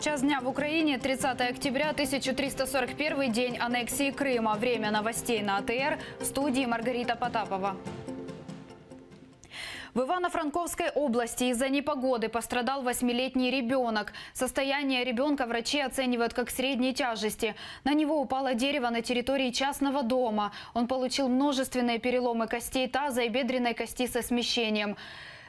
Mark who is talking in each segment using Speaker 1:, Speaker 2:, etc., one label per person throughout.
Speaker 1: Час дня в Украине, 30 октября, 1341 день аннексии Крыма. Время новостей на АТР. В студии Маргарита Потапова. В Ивано-Франковской области из-за непогоды пострадал 8-летний ребенок. Состояние ребенка врачи оценивают как средней тяжести. На него упало дерево на территории частного дома. Он получил множественные переломы костей таза и бедренной кости со смещением.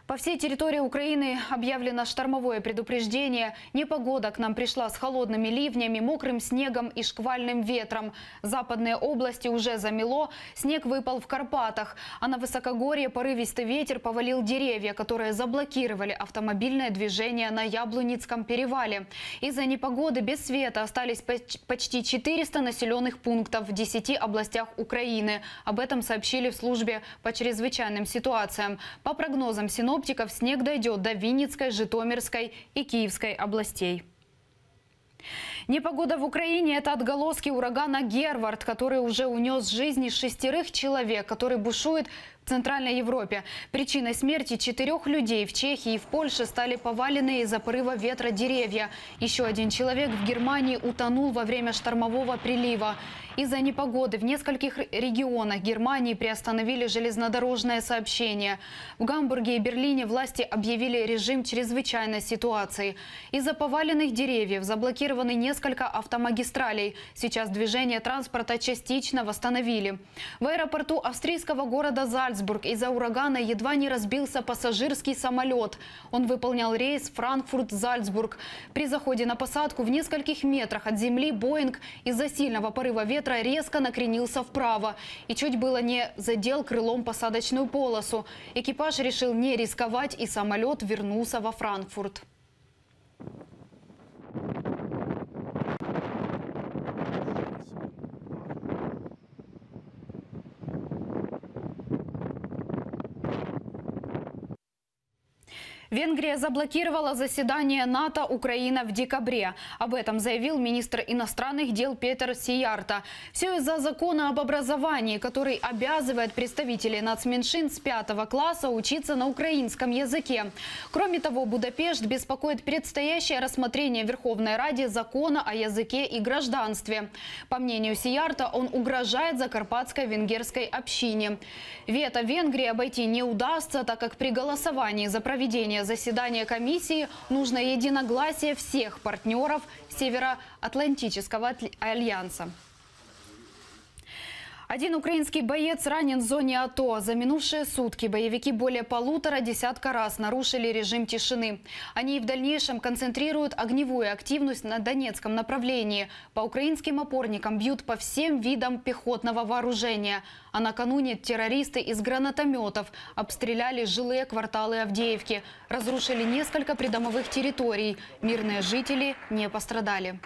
Speaker 1: По всей территории Украины объявлено штормовое предупреждение. Непогода к нам пришла с холодными ливнями, мокрым снегом и шквальным ветром. Западные области уже замело, снег выпал в Карпатах. А на высокогорье порывистый ветер повалил деревья, которые заблокировали автомобильное движение на Яблуницком перевале. Из-за непогоды без света остались почти 400 населенных пунктов в 10 областях Украины. Об этом сообщили в службе по чрезвычайным ситуациям. По прогнозам синоптиков, снег дойдет до Винницкой, Житомирской и Киевской областей. Непогода в Украине – это отголоски урагана Гервард, который уже унес жизни 6 человек, который бушует в Центральной Европе. Причиной смерти 4 людей в Чехии и в Польше стали поваленные из-за порыва ветра деревья. Еще один человек в Германии утонул во время штормового прилива. Из-за непогоды в нескольких регионах Германии приостановили железнодорожное сообщение. В Гамбурге и Берлине власти объявили режим чрезвычайной ситуации. Из-за поваленных деревьев заблокированы несколько автомагистралей. Сейчас движение транспорта частично восстановили. В аэропорту австрийского города Зальцбург из-за урагана едва не разбился пассажирский самолет. Он выполнял рейс Франкфурт-Зальцбург. При заходе на посадку в нескольких метрах от земли Боинг из-за сильного порыва ветра резко накренился вправо и чуть было не задел крылом посадочную полосу. Экипаж решил не рисковать, и самолет вернулся во Франкфурт. Венгрия заблокировала заседание НАТО Украина в декабре. Об этом заявил министр иностранных дел Петер Сиярто. Все из-за закона об образовании, который обязывает представителей нацменьшин с 5 класса учиться на украинском языке. Кроме того, Будапешт беспокоит предстоящее рассмотрение в Верховной Раде закона о языке и гражданстве. По мнению Сиярто, он угрожает закарпатской венгерской общине. Вето Венгрии обойти не удастся, так как при голосовании за проведение заседания комиссии нужно единогласие всех партнеров Североатлантического альянса. Один украинский боец ранен в зоне АТО. За минувшие сутки боевики более 1,5 десятка раз нарушили режим тишины. Они в дальнейшем концентрируют огневую активность на Донецком направлении. По украинским опорникам бьют по всем видам пехотного вооружения. А накануне террористы из гранатометов обстреляли жилые кварталы Авдеевки. Разрушили несколько придомовых территорий. Мирные жители не пострадали.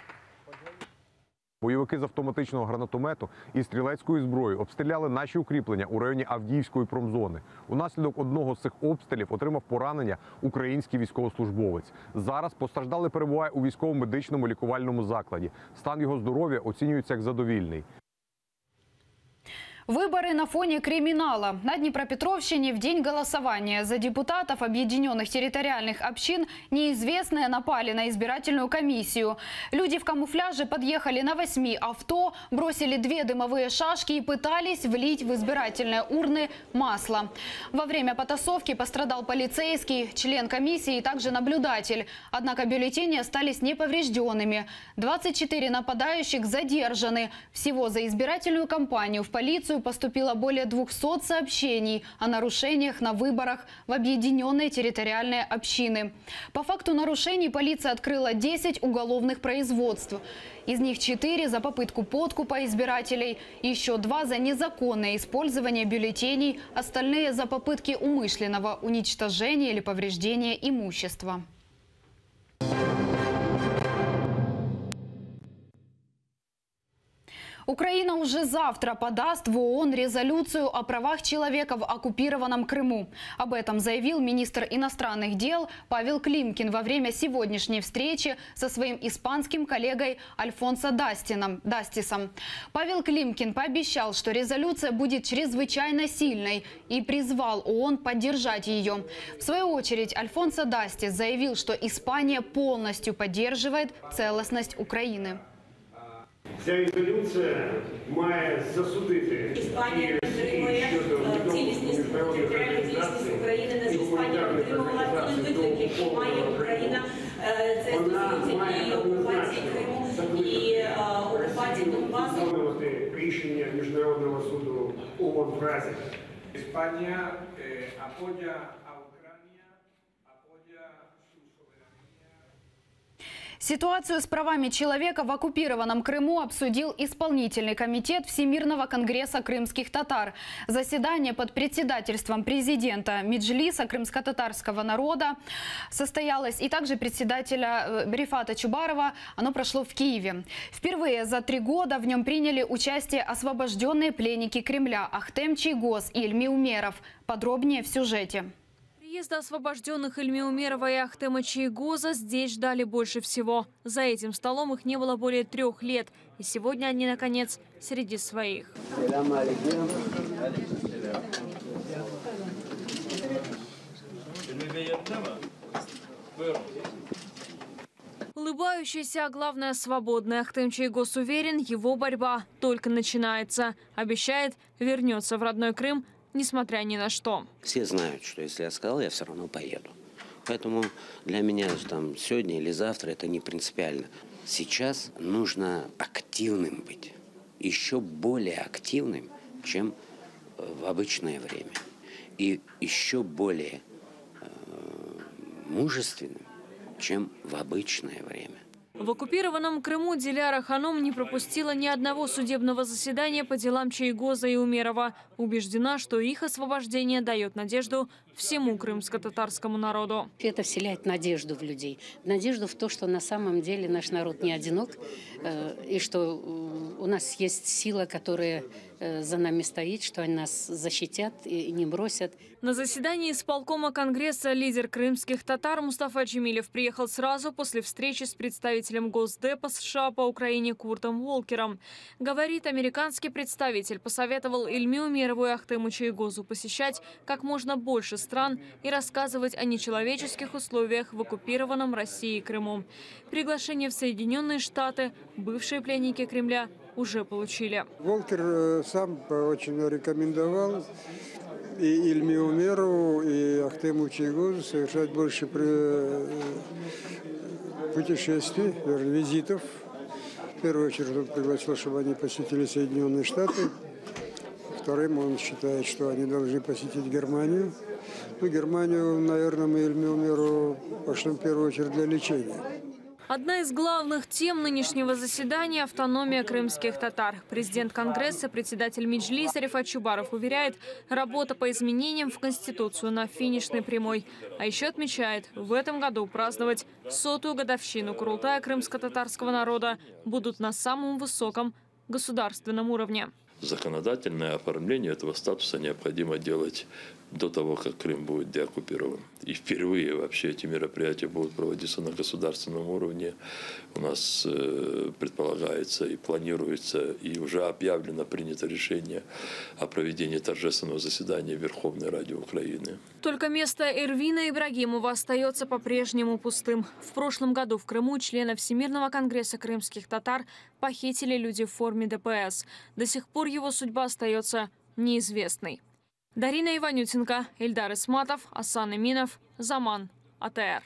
Speaker 2: Бойовики з автоматичного гранатомету і стрілецькою зброєю обстріляли наші укріплення у районі Авдіївської промзони. Унаслідок одного з цих обстрілів отримав поранення український військовослужбовець. Зараз постраждалий перебуває у військово-медичному лікувальному закладі. Стан його здоров'я оцінюється як задовільний.
Speaker 1: Выборы на фоне криминала. На Днепропетровщине в день голосования за депутатов объединенных территориальных общин неизвестные напали на избирательную комиссию. Люди в камуфляже подъехали на 8 авто, бросили 2 дымовые шашки и пытались влить в избирательные урны масло. Во время потасовки пострадал полицейский, член комиссии и также наблюдатель. Однако бюллетени остались неповрежденными. 24 нападающих задержаны. Всего за избирательную кампанию в полицию поступило более 200 сообщений о нарушениях на выборах в объединенные территориальные общины. По факту нарушений полиция открыла 10 уголовных производств. Из них 4 за попытку подкупа избирателей, еще 2 за незаконное использование бюллетеней, остальные за попытки умышленного уничтожения или повреждения имущества. Украина уже завтра подаст в ООН резолюцию о правах человека в оккупированном Крыму. Об этом заявил министр иностранных дел Павел Климкин во время сегодняшней встречи со своим испанским коллегой Альфонсо Дастисом. Павел Климкин пообещал, что резолюция будет чрезвычайно сильной и призвал ООН поддержать ее. В свою очередь Альфонсо Дастис заявил, что Испания полностью поддерживает целостность Украины.
Speaker 3: Ця резолюція має засудити
Speaker 4: Іспанія підтримує цілісність територіальної цілісності України, не Іспанія підтримувала ті виклики, які має Україна. Це стосується і окупації Криму, і окупації Донбасу.
Speaker 3: Виконувати рішення Міжнародного суду ООН в Газі.
Speaker 5: España apoya a Ucrania, apoya su soberanía.
Speaker 1: Ситуацию с правами человека в оккупированном Крыму обсудил исполнительный комитет Всемирного конгресса крымских татар. Заседание под председательством президента Меджлиса крымско-татарского народа состоялось, и также председателя Рифата Чубарова. Оно прошло в Киеве. Впервые за 3 года в нем приняли участие освобожденные пленники Кремля Ахтем Чийгоз и Ильми Умеров. Подробнее в сюжете.
Speaker 6: Приезда освобожденных Ильми Умерова и Ахтема Чийгоза здесь ждали больше всего. За этим столом их не было более 3 лет. И сегодня они, наконец, среди своих. Улыбающийся, а главное свободный Ахтем Чийгоз уверен, его борьба только начинается. Обещает, вернется в родной Крым, несмотря ни на что.
Speaker 7: Все знают, что если я сказал, я все равно поеду. Поэтому для меня там сегодня или завтра это не принципиально. Сейчас нужно активным быть. Еще более активным, чем в обычное время. И еще более мужественным, чем в обычное время.
Speaker 6: В оккупированном Крыму Диляра Ханум не пропустила ни одного судебного заседания по делам Чийгоза и Умерова. Убеждена, что их освобождение дает надежду всему крымско-татарскому народу.
Speaker 8: Это вселяет надежду в людей. Надежду в то, что на самом деле наш народ не одинок. И что у нас есть сила, которая за нами стоит, что они нас защитят и не бросят.
Speaker 6: На заседании исполкома Конгресса лидер крымских татар Мустафа Джемилев приехал сразу после встречи с представителем Госдепа США по Украине Куртом Уолкером. Говорит, американский представитель посоветовал Ильми Умерову и Ахтему Чийгозу посещать как можно больше стран и рассказывать о нечеловеческих условиях в оккупированном Россией Крыму. Приглашение в Соединенные Штаты бывшие пленники Кремля уже получили.
Speaker 9: Волкер сам очень рекомендовал и Ильми Умерову, и Ахтему Чийгозу совершать больше путешествий, визитов. В первую очередь он пригласил, чтобы они посетили Соединенные Штаты. Вторым он считает, что они должны посетить Германию. Ну, Германию, наверное, мы Ильми Умерову пошлем в первую очередь для лечения.
Speaker 6: Одна из главных тем нынешнего заседания – автономия крымских татар. Президент Конгресса, председатель Меджлиса Рифат Чубаров уверяет, работа по изменениям в Конституцию на финишной прямой. А еще отмечает, в этом году праздновать 100-ю годовщину Курултая крымско-татарского народа будут на самом высоком государственном уровне.
Speaker 10: Законодательное оформление этого статуса необходимо делать до того, как Крым будет деоккупирован. И впервые вообще эти мероприятия будут проводиться на государственном уровне. У нас предполагается и планируется, и уже объявлено, принято решение о проведении торжественного заседания Верховной Ради Украины. Только место Эрвина Ибрагимова остается по-прежнему пустым. В прошлом году в Крыму члена Всемирного конгресса крымских татар похитили люди в форме ДПС. До сих пор его судьба остается неизвестной. Дарина Иванютенко, Эльдар Исматов, Асан Эминов, Заман, АТР.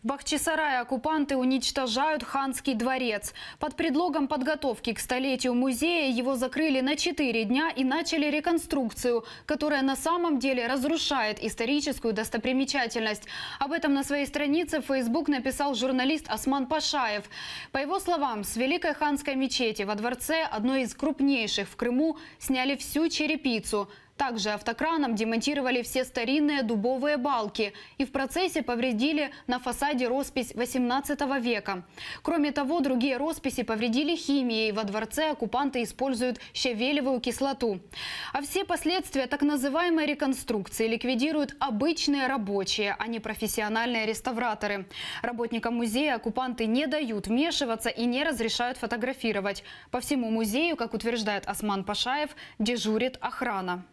Speaker 1: В Бахчисарае оккупанты уничтожают ханский дворец. Под предлогом подготовки к столетию музея его закрыли на 4 дня и начали реконструкцию, которая на самом деле разрушает историческую достопримечательность. Об этом на своей странице в Facebook написал журналист Осман Пашаев. По его словам, с Великой ханской мечети во дворце, одной из крупнейших в Крыму, сняли всю черепицу. Также автокраном демонтировали все старинные дубовые балки и в процессе повредили на фасаде роспись XVIII века. Кроме того, другие росписи повредили химией. Во дворце оккупанты используют щавелевую кислоту. А все последствия так называемой реконструкции ликвидируют обычные рабочие, а не профессиональные реставраторы. Работникам музея оккупанты не дают вмешиваться и не разрешают фотографировать. По всему музею, как утверждает Осман Пашаев, дежурит охрана.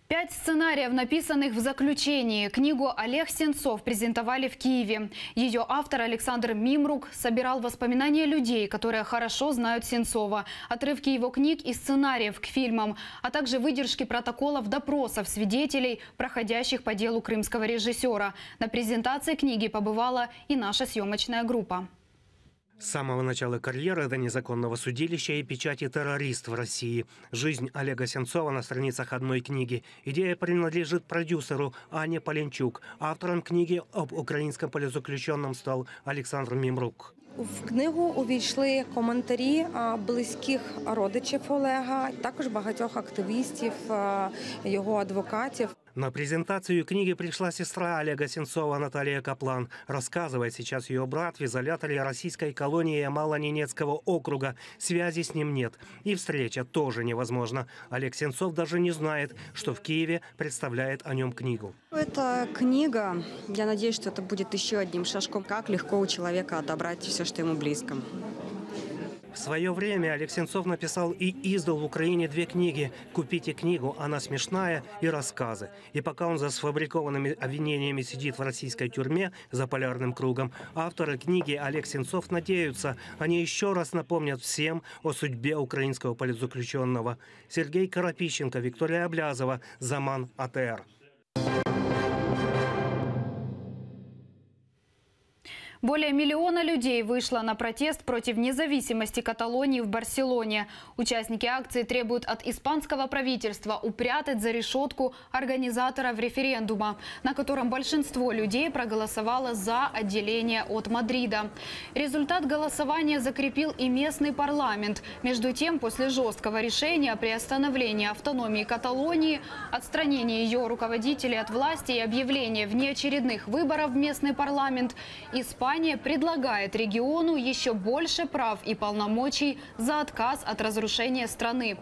Speaker 1: 5 сценариев, написанных в заключении. Книгу Олег Сенцов презентовали в Киеве. Ее автор Александр Мимрук собирал воспоминания людей, которые хорошо знают Сенцова, отрывки его книг и сценариев к фильмам, а также выдержки протоколов допросов свидетелей, проходящих по делу крымского режиссера. На презентации книги побывала и наша съемочная группа.
Speaker 11: С самого начала карьеры до незаконного судилища и печати «Террорист» в России. Жизнь Олега Сенцова на страницах одной книги. Идея принадлежит продюсеру Ане Поленчук. Автором книги об українському політзаключеному стал Олександр Мімрук.
Speaker 12: В книгу увійшли коментарі близьких родичів Олега, також багатьох активістів, його адвокатів.
Speaker 11: На презентацию книги пришла сестра Олега Сенцова Наталья Каплан. Рассказывает сейчас ее брат в изоляторе российской колонии Ямало-Ненецкого округа. Связи с ним нет. И встреча тоже невозможна. Олег Сенцов даже не знает, что в Киеве представляет о нем книгу.
Speaker 12: Эта книга, я надеюсь, что это будет еще одним шажком, как легко у человека отобрать все, что ему близко.
Speaker 11: В свое время Олег Сенцов написал и издал в Украине 2 книги. «Купите книгу, она смешная» и «Рассказы». И пока он за сфабрикованными обвинениями сидит в российской тюрьме за полярным кругом, авторы книги Олег Сенцов надеются, они еще раз напомнят всем о судьбе украинского политзаключенного. Сергей Карапищенко, Виктория Облязова, Заман, АТР.
Speaker 1: Более миллиона людей вышло на протест против независимости Каталонии в Барселоне. Участники акции требуют от испанского правительства упрятать за решетку организаторов референдума, на котором большинство людей проголосовало за отделение от Мадрида. Результат голосования закрепил и местный парламент. Между тем, после жесткого решения о приостановлении автономии Каталонии, отстранении ее руководителей от власти и объявления внеочередных выборов в местный парламент, Испания предлагает региону еще больше прав и полномочий за отказ от разрушения страны.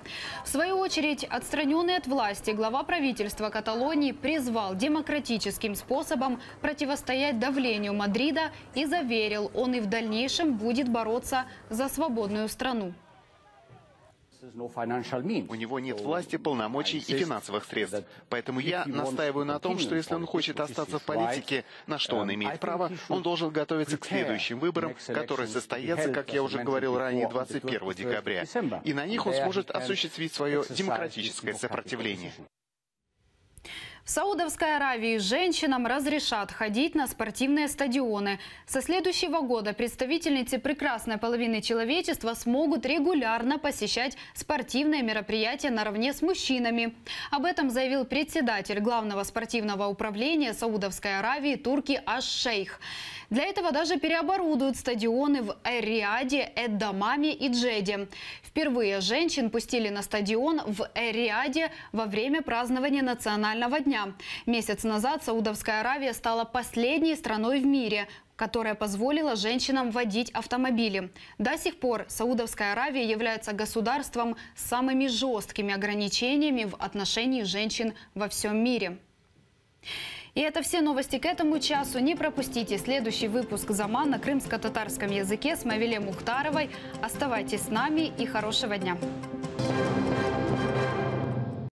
Speaker 1: В свою очередь, отстраненный от власти глава правительства Каталонии призвал демократическим способом противостоять давлению Мадрида и заверил, он и в дальнейшем будет бороться за свободную страну.
Speaker 13: У него нет власти, полномочий и финансовых средств. Поэтому я настаиваю на том, что если он хочет остаться в политике, на что он имеет право, он должен готовиться к следующим выборам, которые состоятся, как я уже говорил ранее, 21 декабря. И на них он сможет осуществить свое демократическое сопротивление.
Speaker 1: В Саудовской Аравии женщинам разрешат ходить на спортивные стадионы. Со следующего года представительницы прекрасной половины человечества смогут регулярно посещать спортивные мероприятия наравне с мужчинами. Об этом заявил председатель главного спортивного управления Саудовской Аравии Турки Аш-Шейх. Для этого даже переоборудуют стадионы в Эр-Рияде, Эд-Дамаме и Джеде. Впервые женщин пустили на стадион в Эр-Рияде во время празднования Национального дня. Месяц назад Саудовская Аравия стала последней страной в мире, которая позволила женщинам водить автомобили. До сих пор Саудовская Аравия является государством с самыми жесткими ограничениями в отношении женщин во всем мире. И это все новости к этому часу. Не пропустите следующий выпуск «Заман» на крымско-татарском языке с Мавиле Мухтаровой. Оставайтесь с нами и хорошего дня.